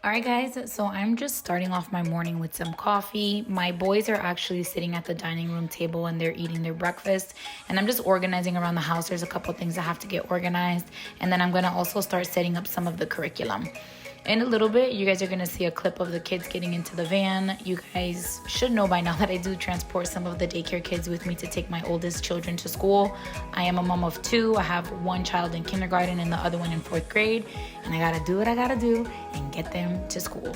Alright guys, so I'm just starting off my morning with some coffee. My boys are actually sitting at the dining room table and they're eating their breakfast. And I'm just organizing around the house. There's a couple things that have to get organized. And then I'm going to also start setting up some of the curriculum. In a little bit, you guys are going to see a clip of the kids getting into the van. You guys should know by now that I do transport some of the daycare kids with me to take my oldest children to school. I am a mom of two. I have one child in kindergarten and the other one in 4th grade. And I got to do what I got to do and get them to school.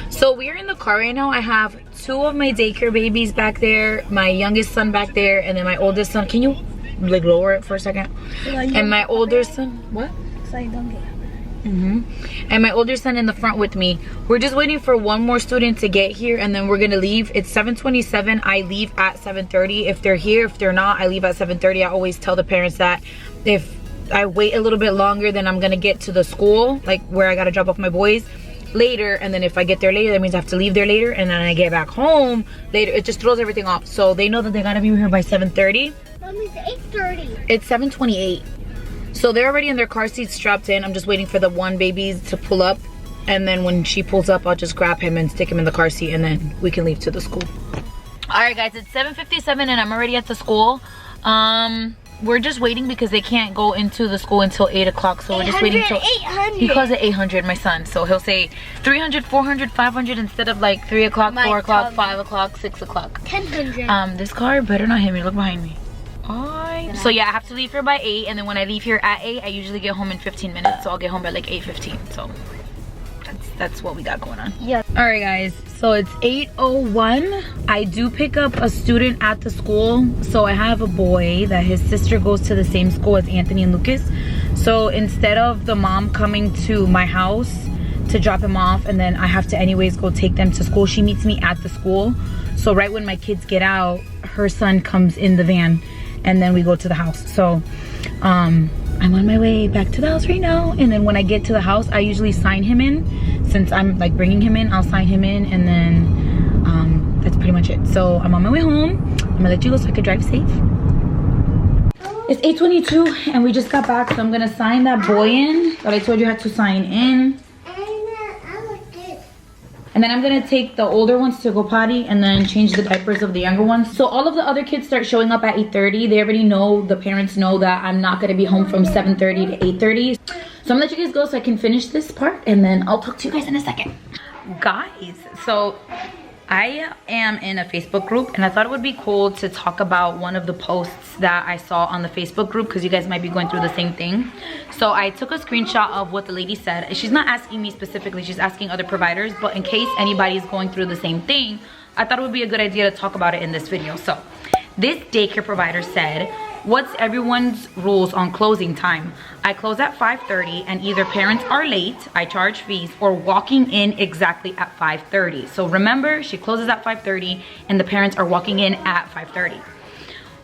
So we're in the car right now. I have two of my daycare babies back there, my youngest son back there, and then my oldest son. Can you like lower it for a second? And my older son, what? So I don't get And my older son in the front with me. We're just waiting for one more student to get here and then we're gonna leave. It's 7:27. I leave at 7:30. If they're here, if they're not, I leave at 7:30. I always tell the parents that if I wait a little bit longer, then I'm gonna get to the school, like where I gotta drop off my boys later, and then if I get there later, that means I have to leave there later, and then I get back home later. It just throws everything off. So they know that they gotta be here by 7:30. Mommy, it's 8:30. It's 7:28. So they're already in their car seats strapped in. I'm just waiting for the one baby to pull up. And then when she pulls up, I'll just grab him and stick him in the car seat and then we can leave to the school. All right, guys, it's 7:57 and I'm already at the school. We're just waiting because they can't go into the school until 8 o'clock. So we're just waiting till 800. He calls it 800, my son. So he'll say 300, 400, 500 instead of like 3 o'clock, 4 o'clock, 5 o'clock, 6 o'clock. 1000. This car better not hit me. Look behind me. So yeah, I have to leave here by 8, and then when I leave here at 8, I usually get home in 15 minutes. So I'll get home by like 8:15. So that's what we got going on. Yeah. All right, guys. So it's 8:01. I do pick up a student at the school. So I have a boy that his sister goes to the same school as Anthony and Lucas. So instead of the mom coming to my house to drop him off, and then I have to anyways go take them to school, she meets me at the school. So right when my kids get out, her son comes in the van. And then we go to the house. So I'm on my way back to the house right now. And then when I get to the house, I usually sign him in. Since I'm like bringing him in, I'll sign him in, and then that's pretty much it. So I'm on my way home. I'm gonna let you go so I can drive safe. It's 8:22 and we just got back, so I'm gonna sign that boy in that I told you had to sign in. And then I'm gonna take the older ones to go potty and then change the diapers of the younger ones. So all of the other kids start showing up at 8:30. They already know, the parents know that I'm not gonna be home from 7:30 to 8:30. So I'm gonna let you guys go so I can finish this part and then I'll talk to you guys in a second. Guys, so I am in a Facebook group and I thought it would be cool to talk about one of the posts that I saw on the Facebook group because you guys might be going through the same thing. So I took a screenshot of what the lady said. She's not asking me specifically, she's asking other providers, but in case anybody is going through the same thing, I thought it would be a good idea to talk about it in this video. So this daycare provider said, what's everyone's rules on closing time? I close at 5:30 and either parents are late, I charge fees, or walking in exactly at 5:30. So remember, she closes at 5:30 and the parents are walking in at 5:30.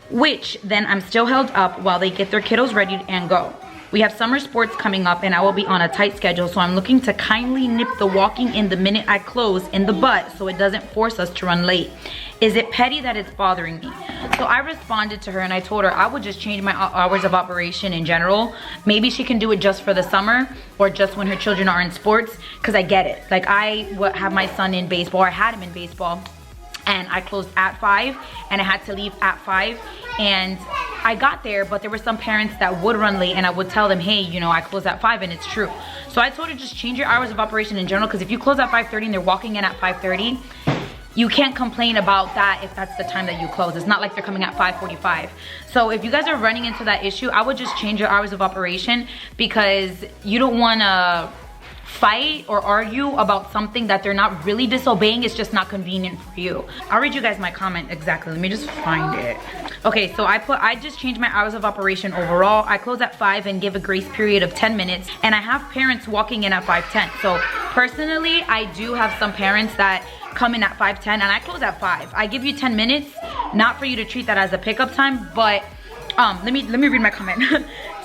Which then I'm still held up while they get their kiddos ready and go. We have summer sports coming up and I will be on a tight schedule, so I'm looking to kindly nip the walking in the minute I close in the butt so it doesn't force us to run late. Is it petty that it's bothering me? So I responded to her and I told her I would just change my hours of operation in general. Maybe she can do it just for the summer or just when her children are in sports, because I get it. Like I have my son in baseball, or I had him in baseball, and I closed at 5 and I had to leave at 5, and I got there, but there were some parents that would run late and I would tell them, hey, you know, I close at 5, and it's true. So I told her just change your hours of operation in general, because if you close at 5:30 and they're walking in at 5:30, you can't complain about that if that's the time that you close. It's not like they're coming at 5:45. So if you guys are running into that issue, I would just change your hours of operation, because you don't wanna fight or argue about something that they're not really disobeying. It's just not convenient for you. I'll read you guys my comment exactly. Let me just find it. Okay, so I just changed my hours of operation overall. I close at 5 and give a grace period of 10 minutes, and I have parents walking in at 5:10. So personally, I do have some parents that come in at 5:10 and I close at 5. I give you 10 minutes, not for you to treat that as a pickup time, but let me read my comment.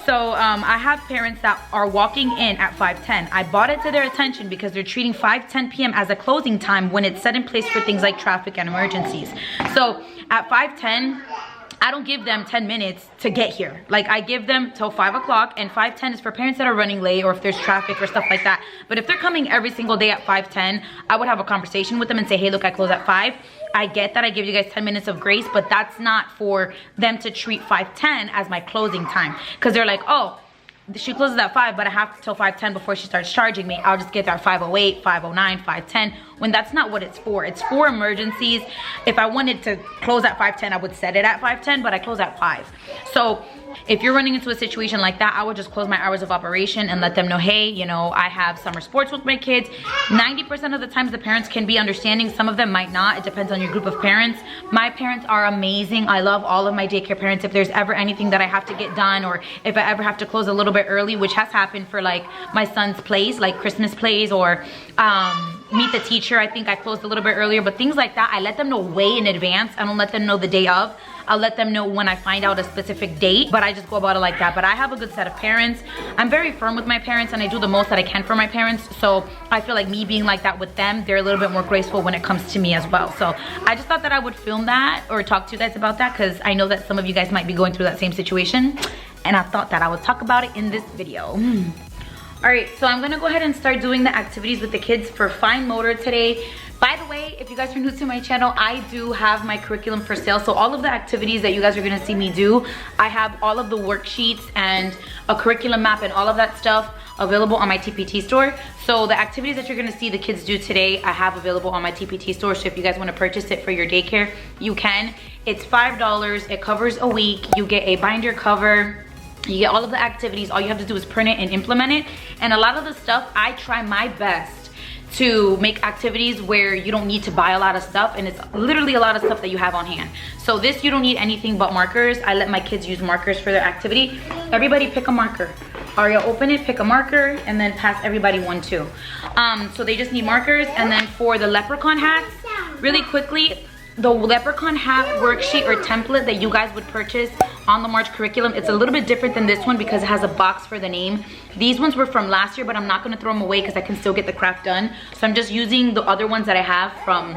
So I have parents that are walking in at 5:10. I brought it to their attention because they're treating 5:10 p.m. as a closing time when it's set in place for things like traffic and emergencies. So at 5:10, I don't give them 10 minutes to get here. Like, I give them till 5 o'clock, and 5:10 is for parents that are running late or if there's traffic or stuff like that. But if they're coming every single day at 5:10, I would have a conversation with them and say, hey, look, I close at 5. I get that I give you guys 10 minutes of grace, but that's not for them to treat 5:10 as my closing time. Because they're like, oh, she closes at 5, but I have till 5:10 before she starts charging me. I'll just get there at 5:08, 5:09, 5:10, when that's not what it's for. It's for emergencies. If I wanted to close at 5:10, I would set it at 5:10, but I close at 5. So if you're running into a situation like that, I would just close my hours of operation and let them know, hey, you know, I have summer sports with my kids. 90% of the times the parents can be understanding. Some of them might not. It depends on your group of parents. My parents are amazing. I love all of my daycare parents. If there's ever anything that I have to get done, or if I ever have to close a little bit early, which has happened for like my son's plays, like Christmas plays, or meet the teacher, I think I closed a little bit earlier, but things like that, I let them know way in advance. I don't let them know the day of. I'll let them know when I find out a specific date, but I just go about it like that. But I have a good set of parents. I'm very firm with my parents, and I do the most that I can for my parents. So I feel like me being like that with them, they're a little bit more graceful when it comes to me as well. So I just thought that I would film that or talk to you guys about that, because I know that some of you guys might be going through that same situation, and I thought that I would talk about it in this video. All right, so I'm gonna go ahead and start doing the activities with the kids for fine motor today. By the way, if you guys are new to my channel, I do have my curriculum for sale. So all of the activities that you guys are gonna see me do, I have all of the worksheets and a curriculum map and all of that stuff available on my TPT store. So the activities that you're gonna see the kids do today, I have available on my TPT store. So if you guys wanna purchase it for your daycare, you can. It's $5, it covers a week. You get a binder cover. You get all of the activities. All you have to do is print it and implement it. And a lot of the stuff, I try my best to make activities where you don't need to buy a lot of stuff, and it's literally a lot of stuff that you have on hand. So this, you don't need anything but markers. I let my kids use markers for their activity. Everybody pick a marker. Aria, open it, pick a marker, and then pass everybody one too. So they just need markers. And then for the leprechaun hats, really quickly, the leprechaun hat worksheet or template that you guys would purchase on the March curriculum, it's a little bit different than this one because it has a box for the name. These ones were from last year, but I'm not going to throw them away because I can still get the craft done. So I'm just using the other ones that I have from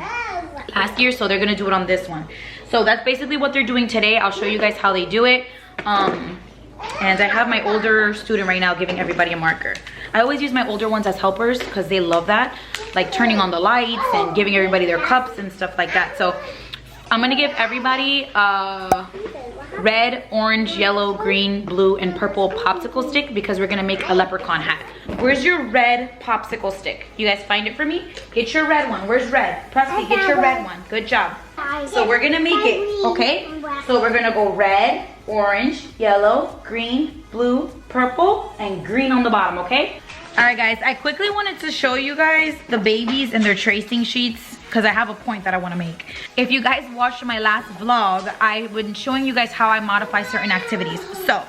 last year, so they're going to do it on this one. So that's basically what they're doing today. I'll show you guys how they do it. And I have my older student right now giving everybody a marker. I always use my older ones as helpers because they love that, like turning on the lights and giving everybody their cups and stuff like that. So I'm gonna give everybody a red, orange, yellow, green, blue, and purple popsicle stick because we're gonna make a leprechaun hat. Where's your red popsicle stick? You guys find it for me? Get your red one. Where's red? Presley, get your red one. Good job. So we're gonna make it, okay? So we're gonna go red, orange, yellow, green, blue, purple, and green on the bottom, okay? All right, guys, I quickly wanted to show you guys the babies and their tracing sheets because I have a point that I want to make. If you guys watched my last vlog, I've been showing you guys how I modify certain activities. So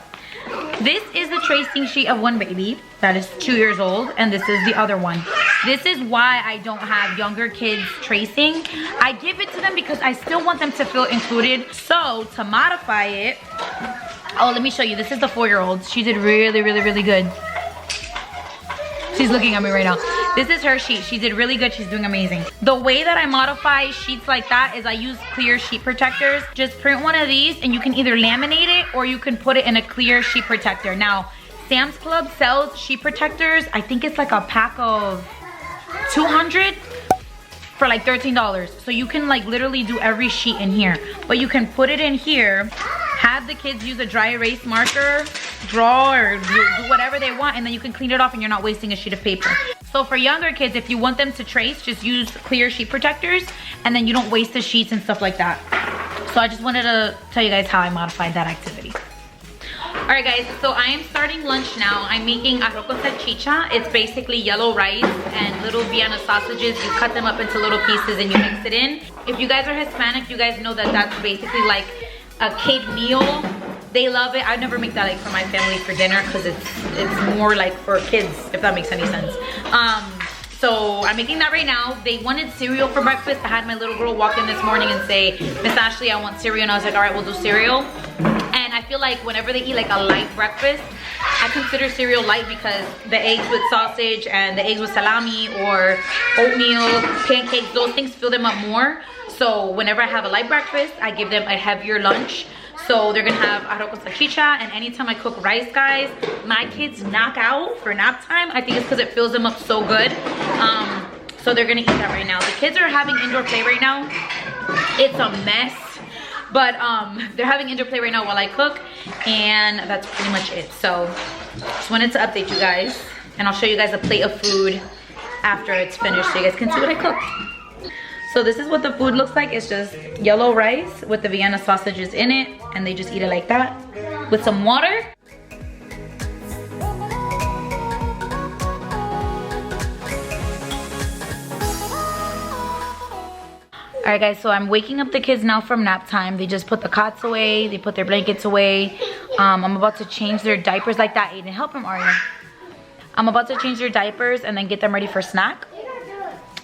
this is the tracing sheet of one baby that is 2 years old, and this is the other one. This is why I don't have younger kids tracing. I give it to them because I still want them to feel included. So to modify it, oh, let me show you. This is the 4-year-old. She did really, really, really good. She's looking at me right now. This is her sheet. She did really good. She's doing amazing. The way that I modify sheets like that is I use clear sheet protectors. Just print one of these and you can either laminate it or you can put it in a clear sheet protector. Now, Sam's Club sells sheet protectors. I think it's like a pack of 200 for like $13. So you can like literally do every sheet in here. But you can put it in here, have the kids use a dry erase marker, draw or do whatever they want, and then you can clean it off and you're not wasting a sheet of paper. So for younger kids, if you want them to trace, just use clear sheet protectors and then you don't waste the sheets and stuff like that. So I just wanted to tell you guys how I modified that activity. All right, guys, so I am starting lunch now. I'm making arroz con salchicha. It's basically yellow rice and little Vienna sausages. You cut them up into little pieces and you mix it in. If you guys are Hispanic, you guys know that that's basically like a kid meal. They love it. I never make that like for my family for dinner because it's more like for kids, if that makes any sense. So I'm making that right now. They wanted cereal for breakfast. I had my little girl walk in this morning and say, Miss Ashley, I want cereal. And I was like, all right, we'll do cereal. And I feel like whenever they eat like a light breakfast, I consider cereal light because the eggs with sausage and the eggs with salami or oatmeal, pancakes, those things fill them up more. So whenever I have a light breakfast, I give them a heavier lunch. So they're gonna have arroz con salchicha, and anytime I cook rice, guys, my kids knock out for nap time. I think it's because it fills them up so good. So they're gonna eat that right now. The kids are having indoor play right now. It's a mess, but they're having indoor play right now while I cook, and that's pretty much it. So just wanted to update you guys, and I'll show you guys a plate of food after it's finished so you guys can see what I cooked. So this is what the food looks like. It's just yellow rice with the Vienna sausages in it, and they just eat it like that with some water. All right, guys, so I'm waking up the kids now from nap time. They just put the cots away, they put their blankets away. I'm about to change their diapers like that. Aiden, help him, Arya. I'm about to change their diapers and then get them ready for snack.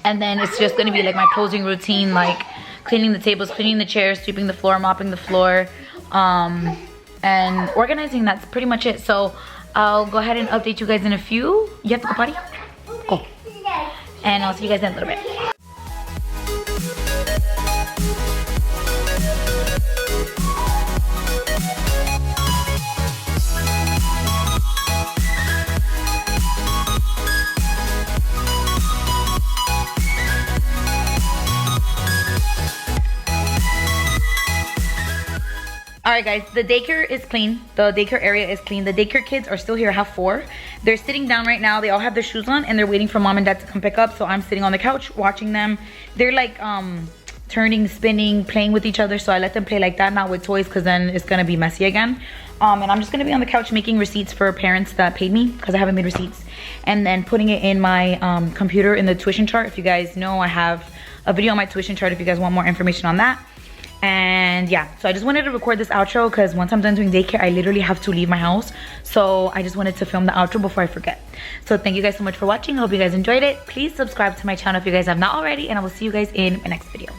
And then it's just gonna be like my closing routine, like cleaning the tables, cleaning the chairs, sweeping the floor, mopping the floor, and organizing. That's pretty much it. So I'll go ahead and update you guys in a few. You have to go potty? Go. And I'll see you guys in a little bit. Alright guys, the daycare is clean. The daycare area is clean. The daycare kids are still here. I have 4. They're sitting down right now. They all have their shoes on and they're waiting for mom and dad to come pick up. So I'm sitting on the couch watching them. They're like turning, spinning, playing with each other. So I let them play like that, not with toys, because then it's gonna be messy again. And I'm just gonna be on the couch making receipts for parents that paid me, because I haven't made receipts. And then putting it in my computer in the tuition chart. If you guys know, I have a video on my tuition chart if you guys want more information on that. And yeah, so I just wanted to record this outro because once I'm done doing daycare, I literally have to leave my house. So I just wanted to film the outro before I forget. So thank you guys so much for watching. I hope you guys enjoyed it. Please subscribe to my channel if you guys have not already, and I will see you guys in my next video.